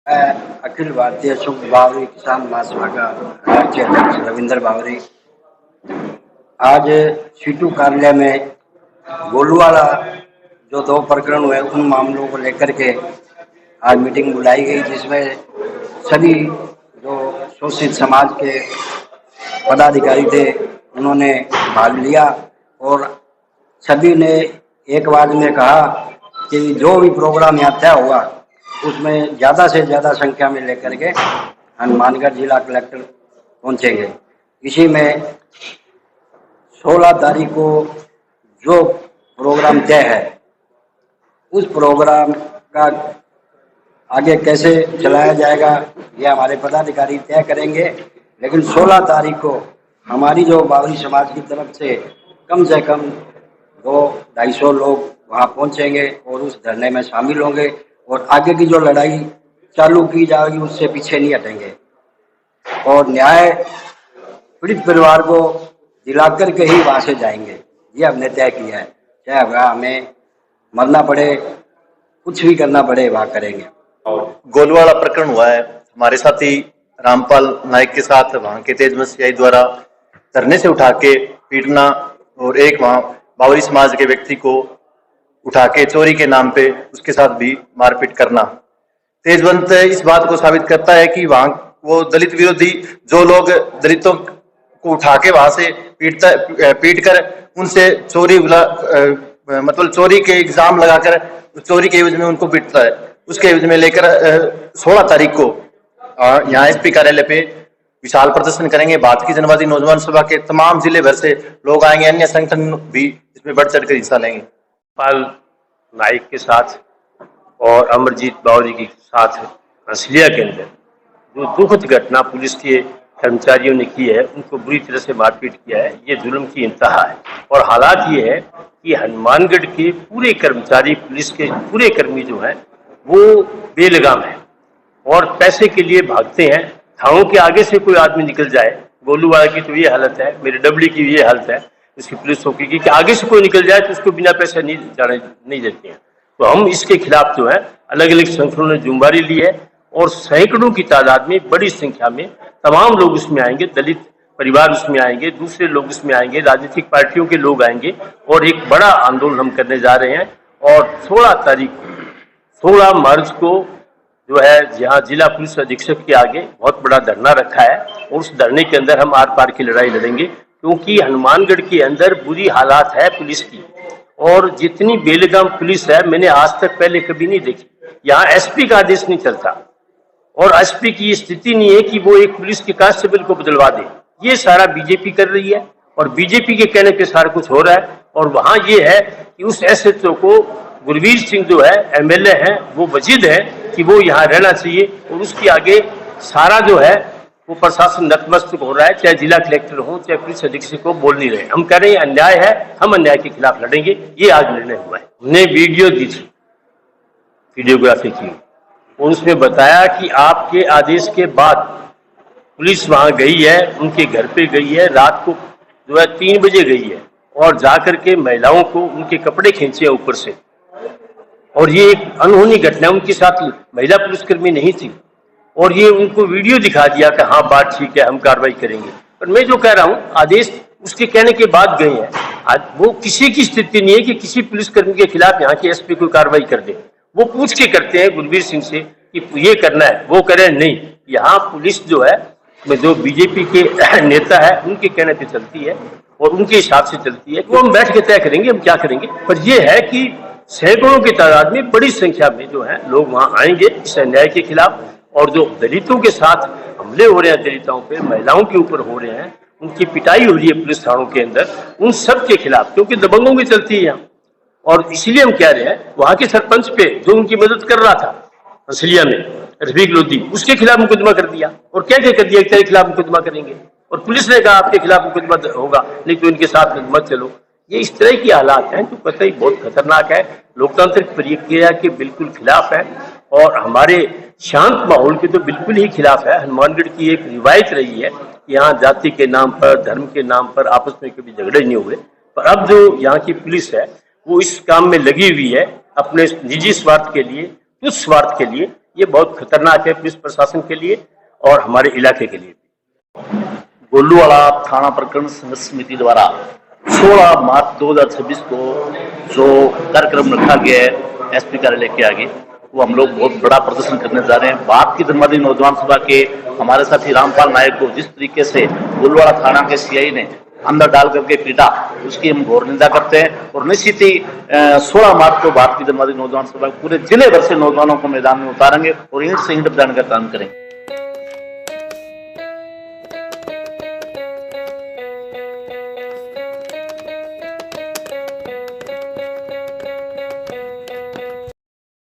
मैं अखिल भारतीय शुभ बावरी किसान महासभा का राज्य अध्यक्ष रविंद्र बावरी आज सीटू कार्यालय में गोलूवाला जो 2 प्रकरण हुए उन मामलों को लेकर के आज मीटिंग बुलाई गई, जिसमें सभी जो शोषित समाज के पदाधिकारी थे उन्होंने भाग लिया और सभी ने एक आवाज में कहा कि जो भी प्रोग्राम यहाँ तय होगा उसमें ज़्यादा से ज़्यादा संख्या में लेकर के हनुमानगढ़ जिला कलेक्टर पहुँचेंगे। इसी में 16 तारीख को जो प्रोग्राम तय है उस प्रोग्राम का आगे कैसे चलाया जाएगा ये हमारे पदाधिकारी तय करेंगे, लेकिन 16 तारीख को हमारी जो बावरी समाज की तरफ से कम 200-250 लोग वहाँ पहुँचेंगे और उस धरने में शामिल होंगे और आगे की जो लड़ाई चालू की जाएगी उससे पीछे नहीं हटेंगे और न्याय पीड़ित परिवार को दिलाकर के ही वहाँ से जाएंगे। ये हमने तय किया है, चाहे हमें मरना पड़े, कुछ भी करना पड़े, वहाँ करेंगे। गोलूवाला प्रकरण हुआ है, हमारे साथी रामपाल नायक के साथ वहाँ के तेजमल सियाई द्वारा धरने से उठा के पीटना और एक वहाँ बावरी समाज के व्यक्ति को उठा के चोरी के नाम पे उसके साथ भी मारपीट करना। तेजवंत इस बात को साबित करता है कि वहाँ वो दलित विरोधी जो लोग दलितों को उठा के वहां से पीट कर उनसे चोरी मतलब चोरी के इल्जाम लगाकर चोरी के एवज में उनको पीटता है, उसके एवज में लेकर 16 तारीख को यहाँ एसपी कार्यालय पे विशाल प्रदर्शन करेंगे। भारत की जनवादी नौजवान सभा के तमाम जिले भर से लोग आएंगे, अन्य संगठन भी इसमें बढ़ चढ़ कर हिस्सा लेंगे। पाल नाइक के साथ और अमरजीत बावरी के साथ हंसलिया के अंदर जो दुखद घटना पुलिस के कर्मचारियों ने की है, उनको बुरी तरह से मारपीट किया है, ये जुल्म की इंतहा है। और हालात ये है कि हनुमानगढ़ के पूरे कर्मचारी, पुलिस के पूरे कर्मी जो हैं वो बेलगाम हैं और पैसे के लिए भागते हैं। थानों के आगे से कोई आदमी निकल जाए, गोलूवाला की तो ये हालत है, मेरे डबली की ये हालत है, उसकी पुलिस चौकी की, कि आगे से कोई निकल जाए तो उसको बिना पैसे नहीं देते हैं। तो हम इसके खिलाफ जो है अलग अलग संगठनों ने जुम्मेदारी ली है और सैकड़ों की तादाद में, बड़ी संख्या में तमाम लोग उसमें आएंगे, दलित परिवार उसमें आएंगे, दूसरे लोग उसमें आएंगे, राजनीतिक पार्टियों के लोग आएंगे और एक बड़ा आंदोलन हम करने जा रहे हैं। और 16 मार्च को जो है यहाँ जिला पुलिस अधीक्षक के आगे बहुत बड़ा धरना रखा है और उस धरने के अंदर हम आर पार की लड़ाई लड़ेंगे, क्योंकि हनुमानगढ़ के अंदर बुरी हालात है पुलिस की और जितनी बेलगाम पुलिस है मैंने आज तक पहले कभी नहीं देखी। यहाँ एसपी का आदेश नहीं चलता और एसपी की स्थिति नहीं है कि वो एक पुलिस के कांस्टेबल को बदलवा दे। ये सारा बीजेपी कर रही है और बीजेपी के कहने पे सारा कुछ हो रहा है। और वहां ये है कि उस एसएचओ को गुरवीर सिंह जो है एमएलए है, वो वजीद है कि वो यहाँ रहना चाहिए और उसके आगे सारा जो है वो प्रशासन नतमस्तक हो रहा है, चाहे जिला कलेक्टर हो चाहे पुलिस अधीक्षक हो, बोल नहीं रहे। हम कह रहे हैं अन्याय है, हम अन्याय के खिलाफ लड़ेंगे, ये आज निर्णय हुआ है। हमने वीडियो दी थी, वीडियोग्राफी की और उसमें बताया कि आपके आदेश के बाद पुलिस वहां गई है, उनके घर पे गई है, रात को जो है 3 बजे गई है और जाकर के महिलाओं को उनके कपड़े खींचे ऊपर से। और ये एक अनहोनी घटना, उनके साथ महिला पुलिसकर्मी नहीं थी और ये उनको वीडियो दिखा दिया कि हाँ बात ठीक है, हम कार्रवाई करेंगे। पर मैं जो कह रहा हूँ, आदेश उसके कहने के बाद गए हैं, वो किसी की स्थिति नहीं है कि किसी पुलिसकर्मी के खिलाफ यहाँ के एसपी कोई कार्रवाई कर दे। वो पूछ के करते हैं गुरवीर सिंह से कि ये करना है, वो करें नहीं। यहाँ पुलिस जो है, जो बीजेपी के नेता है उनके कहने पे चलती है और उनके हिसाब से चलती है। वो हम बैठ के तय करेंगे हम क्या करेंगे। पर यह है कि सैकड़ों की तादाद में, बड़ी संख्या में जो है लोग वहां आएंगे इस अन्याय के खिलाफ। और जो दलितों के साथ हमले हो रहे हैं, दलितों पे, महिलाओं के ऊपर हो रहे हैं, उनकी पिटाई हो रही है पुलिस थानों के अंदर, उन सब के खिलाफ, क्योंकि दबंगों की चलती है यहाँ। और इसीलिए हम कह रहे हैं वहां के सरपंच पे जो उनकी मदद कर रहा था हंसलिया में, रफीक लोधी, उसके खिलाफ मुकदमा कर दिया और क्या क्या कर दिया, तेरे खिलाफ मुकदमा करेंगे। और पुलिस ने कहा आपके खिलाफ मुकदमा होगा, नहीं तो इनके साथ मत चलो। ये इस तरह की हालात हैं जो कतई बहुत खतरनाक है, लोकतांत्रिक प्रक्रिया के बिल्कुल खिलाफ है और हमारे शांत माहौल के तो बिल्कुल ही खिलाफ है। हनुमानगढ़ की एक रिवायत रही है, यहाँ जाति के नाम पर, धर्म के नाम पर आपस में कभी झगड़े नहीं हुए। पर अब जो यहाँ की पुलिस है वो इस काम में लगी हुई है अपने निजी स्वार्थ के लिए, तुच्छ स्वार्थ के लिए। ये बहुत खतरनाक है पुलिस प्रशासन के लिए और हमारे इलाके के लिए भी। गोलूवाड़ा थाना प्रकरण संघर्ष समिति द्वारा 16 मार्च 2026 को जो कार्यक्रम रखा गया है एसपी कार्यालय के आगे, वो हम लोग बहुत बड़ा प्रदर्शन करने जा रहे हैं। भारत की धर्मादी नौजवान सभा के हमारे साथी रामपाल नायक को जिस तरीके से गोलूवाड़ा थाना के सीआई ने अंदर डाल करके पीटा, उसकी हम घोर निंदा करते हैं। और निश्चित ही 16 मार्च को भारत की धर्मादी नौजवान सभा पूरे जिले भर से नौजवानों को मैदान में उतारेंगे और ईंट से ईंट बजाने का काम करेंगे।